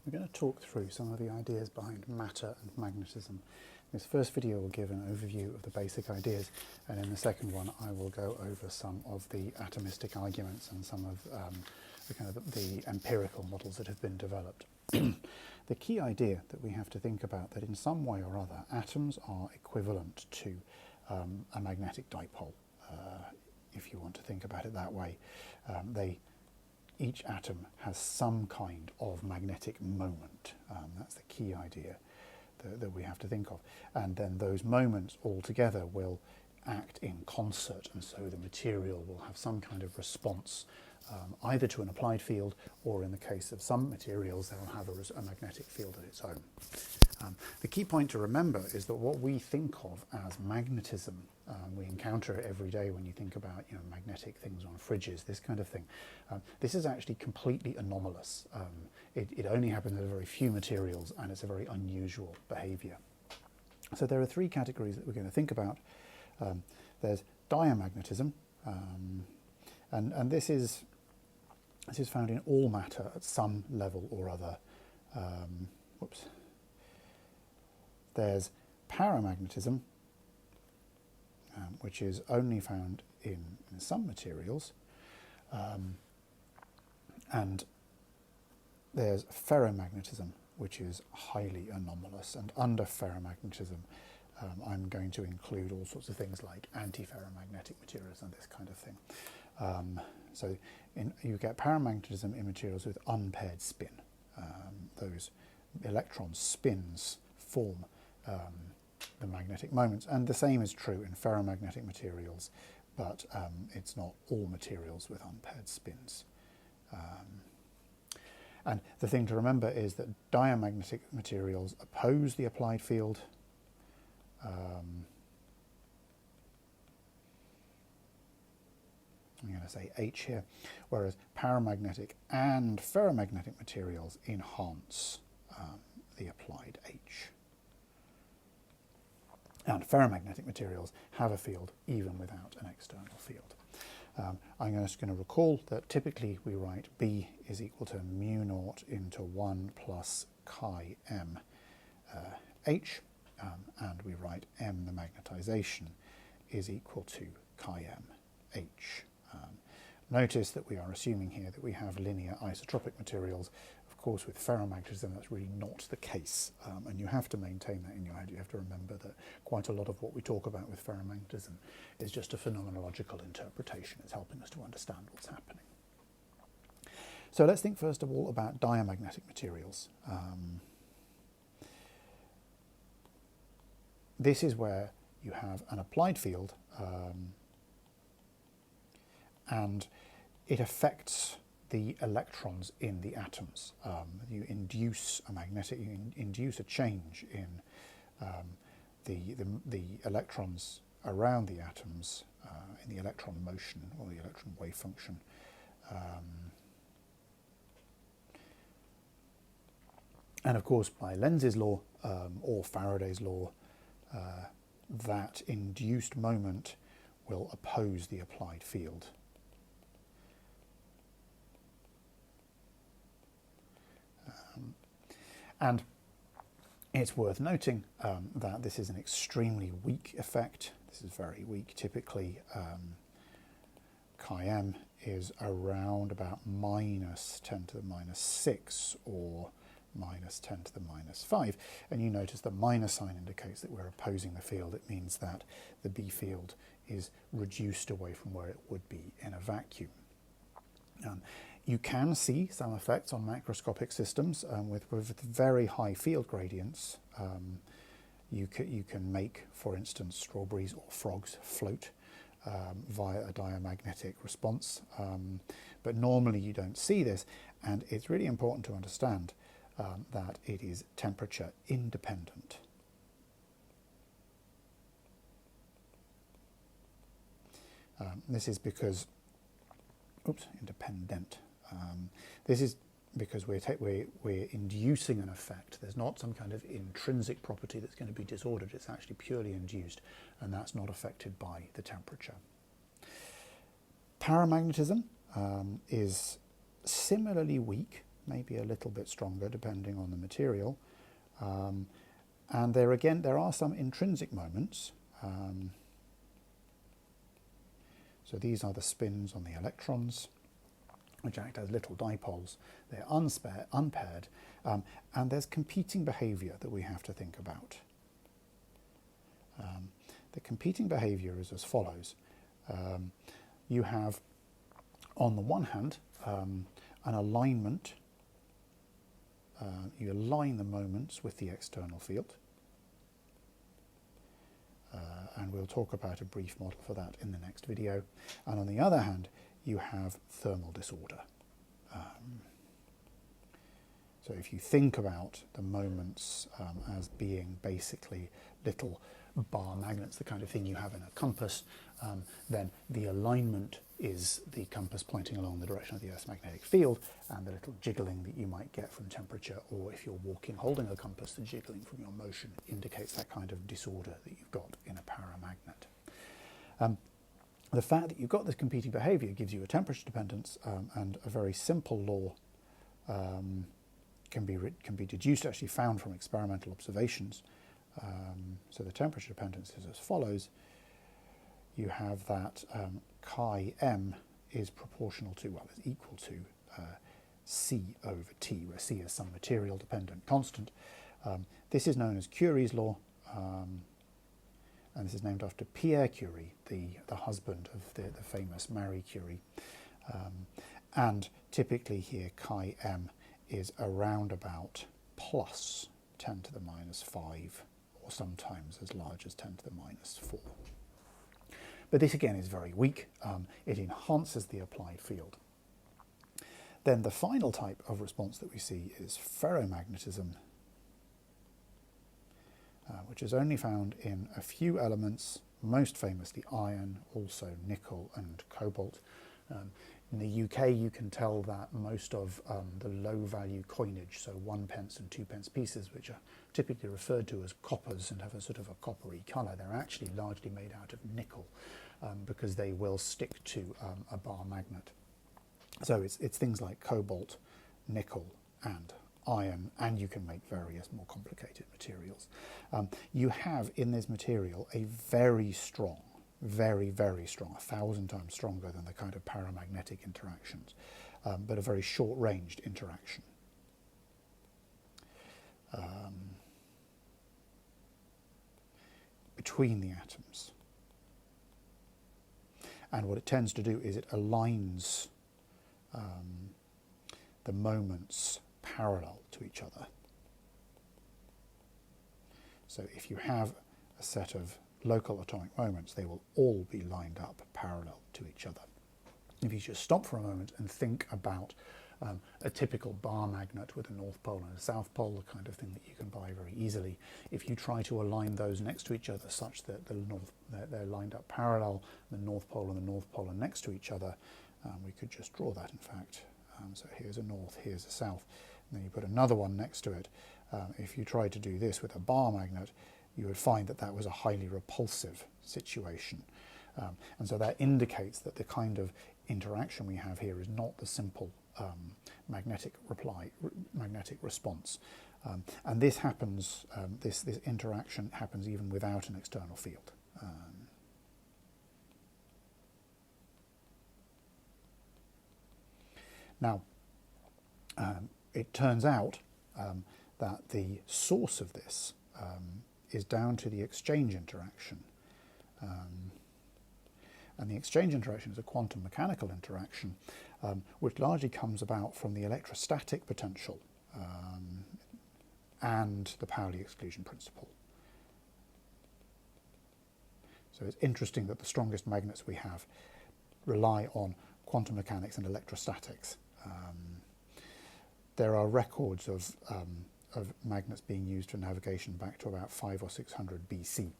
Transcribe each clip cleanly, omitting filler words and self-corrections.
We're going to talk through some of the ideas behind matter and magnetism. This first video will give an overview of the basic ideas, and in the second one I will go over some of the atomistic arguments and some of the empirical models that have been developed. The key idea that we have to think about that in some way or other atoms are equivalent to a magnetic dipole, if you want to think about it that way. Each atom has some kind of magnetic moment. That's the key idea that we have to think of. And then those moments all together will act in concert, and so the material will have some kind of response, either to an applied field, or in the case of some materials, they will have a magnetic field of its own. The key point to remember is that what we think of as magnetism, we encounter it every day when you think about magnetic things on fridges, this kind of thing. This is actually completely anomalous. It only happens in very few materials, and it's a very unusual behaviour. So there are three categories that we're going to think about. There's diamagnetism, and this is found in all matter at some level or other. There's paramagnetism, which is only found in some materials, and there's ferromagnetism, which is highly anomalous. And under ferromagnetism, I'm going to include all sorts of things like antiferromagnetic materials and this kind of thing. So you get paramagnetism in materials with unpaired spin. Those electron spins form the magnetic moments, and the same is true in ferromagnetic materials, but it's not all materials with unpaired spins. And the thing to remember is that diamagnetic materials oppose the applied field. I'm going to say H here, whereas paramagnetic and ferromagnetic materials enhance the applied H. And ferromagnetic materials have a field even without an external field. I'm just going to recall that typically we write B is equal to mu naught into 1 plus chi m H, and we write m, the magnetization, is equal to chi m H. Notice that we are assuming here that we have linear isotropic materials. Of course, with ferromagnetism, that's really not the case, and you have to maintain that in your head. You have to remember that quite a lot of what we talk about with ferromagnetism is just a phenomenological interpretation. It's helping us to understand what's happening. So let's think first of all about diamagnetic materials. This is where you have an applied field, and it affects the electrons in the atoms. You induce a change in the electrons around the atoms in the electron motion or the electron wave function. And of course, by Lenz's law or Faraday's law, that induced moment will oppose the applied field. And it's worth noting that this is an extremely weak effect. This is very weak. Typically, chi m is around about minus 10 to the minus 6 or minus 10 to the minus 5. And you notice the minus sign indicates that we're opposing the field. It means that the B field is reduced away from where it would be in a vacuum. You can see some effects on macroscopic systems with very high field gradients. You can make, for instance, strawberries or frogs float via a diamagnetic response, but normally you don't see this, and it's really important to understand that it is temperature independent. This is because, independent. This is because we're inducing an effect. There's not some kind of intrinsic property that's going to be disordered. It's actually purely induced, and that's not affected by the temperature. Paramagnetism is similarly weak, maybe a little bit stronger depending on the material. And there are some intrinsic moments. So these are the spins on the electrons, which act as little dipoles. They're unpaired, and there's competing behavior that we have to think about. The competing behavior is as follows. You have, on the one hand, an alignment. You align the moments with the external field. And we'll talk about a brief model for that in the next video. And on the other hand, you have thermal disorder. So if you think about the moments as being basically little bar magnets, the kind of thing you have in a compass, then the alignment is the compass pointing along the direction of the Earth's magnetic field, and the little jiggling that you might get from temperature, or if you're walking holding a compass, the jiggling from your motion indicates that kind of disorder that you've got in a paramagnet. The fact that you've got this competing behavior gives you a temperature dependence, and a very simple law can be deduced, actually found from experimental observations. So the temperature dependence is as follows. You have that chi m is proportional to, well, is equal to C over T, where C is some material dependent constant. This is known as Curie's law, and this is named after Pierre Curie, the husband of the famous Marie Curie. And typically here chi m is around about plus 10 to the minus 5, or sometimes as large as 10 to the minus 4. But this again is very weak. It enhances the applied field. Then the final type of response that we see is ferromagnetism, which is only found in a few elements, most famously iron, also nickel and cobalt. In the UK, you can tell that most of the low-value coinage, so 1p and 2p pieces, which are typically referred to as coppers and have a sort of a coppery colour, they're actually largely made out of nickel, because they will stick to a bar magnet. So it's things like cobalt, nickel and iron, and you can make various more complicated materials. You have in this material a very strong, very, very strong, 1,000 times stronger than the kind of paramagnetic interactions, but a very short-ranged interaction. Between the atoms. And what it tends to do is it aligns the moments parallel to each other. So if you have a set of local atomic moments, they will all be lined up parallel to each other. If you just stop for a moment and think about a typical bar magnet with a north pole and a south pole, the kind of thing that you can buy very easily, if you try to align those next to each other such that they're lined up parallel, the north pole and the north pole are next to each other, we could just draw that in fact. So here's a north, here's a south, and then you put another one next to it. If you tried to do this with a bar magnet, you would find that that was a highly repulsive situation. And so that indicates that the kind of interaction we have here is not the simple magnetic response. And this happens, this interaction happens even without an external field. Now, it turns out that the source of this is down to the exchange interaction. And the exchange interaction is a quantum mechanical interaction, which largely comes about from the electrostatic potential and the Pauli exclusion principle. So it's interesting that the strongest magnets we have rely on quantum mechanics and electrostatics. There are records of magnets being used for navigation back to about 500 or 600 BC,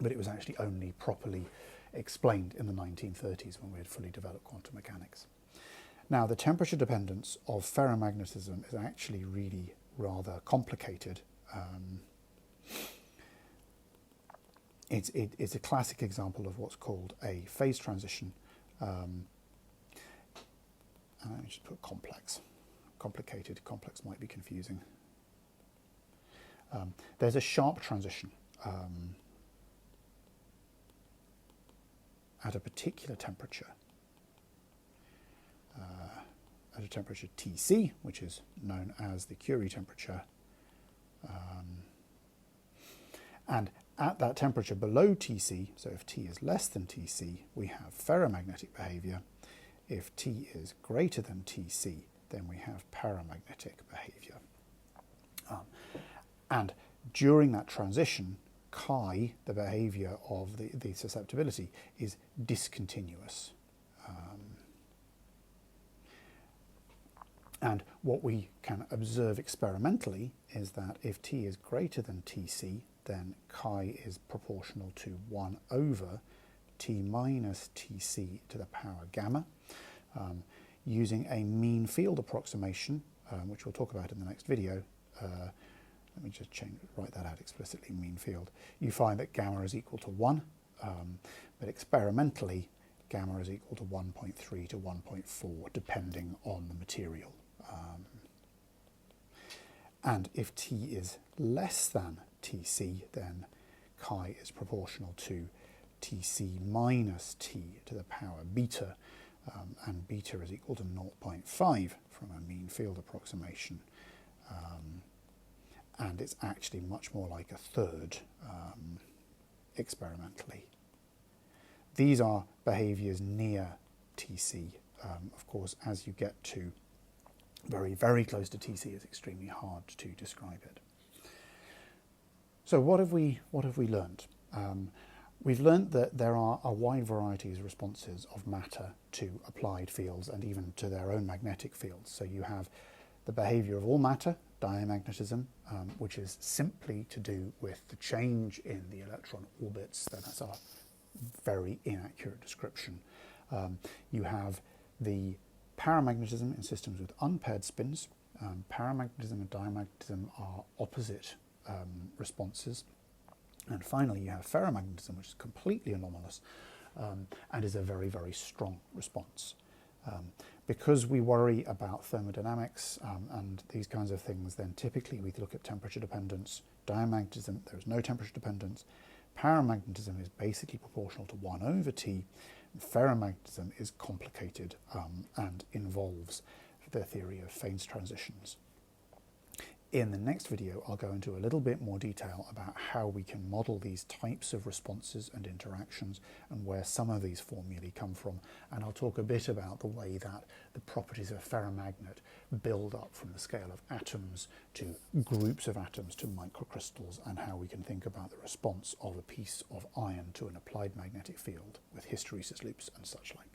but it was actually only properly explained in the 1930s when we had fully developed quantum mechanics. Now, the temperature dependence of ferromagnetism is actually really rather complicated. It's a classic example of what's called a phase transition. And let me just put complex, complicated. Complex might be confusing. There's a sharp transition at a particular temperature, at a temperature Tc, which is known as the Curie temperature, and at that temperature below Tc, so if T is less than Tc, we have ferromagnetic behavior. If T is greater than Tc, then we have paramagnetic behavior. And during that transition, chi, the behavior of the susceptibility, is discontinuous. And what we can observe experimentally is that if T is greater than Tc, then chi is proportional to 1 over T minus Tc to the power gamma. Using a mean field approximation, which we'll talk about in the next video. Let me just write that out explicitly, mean field. You find that gamma is equal to 1, but experimentally, gamma is equal to 1.3 to 1.4, depending on the material. And if T is less than Tc, then chi is proportional to Tc minus T to the power beta, and beta is equal to 0.5 from a mean field approximation. And it's actually much more like a third experimentally. These are behaviors near Tc. Of course, as you get to very, very close to Tc, it's extremely hard to describe it. So what have we learned? We've learned that there are a wide variety of responses of matter to applied fields and even to their own magnetic fields. So you have the behavior of all matter, diamagnetism, which is simply to do with the change in the electron orbits. That's a very inaccurate description. You have the paramagnetism in systems with unpaired spins. Paramagnetism and diamagnetism are opposite responses. And finally, you have ferromagnetism, which is completely anomalous and is a very, very strong response. Because we worry about thermodynamics and these kinds of things, then typically we look at temperature dependence. Diamagnetism, there is no temperature dependence. Paramagnetism is basically proportional to 1 over T. Ferromagnetism is complicated and involves the theory of phase transitions. In the next video, I'll go into a little bit more detail about how we can model these types of responses and interactions and where some of these formulae come from. And I'll talk a bit about the way that the properties of a ferromagnet build up from the scale of atoms to groups of atoms to microcrystals, and how we can think about the response of a piece of iron to an applied magnetic field with hysteresis loops and such like.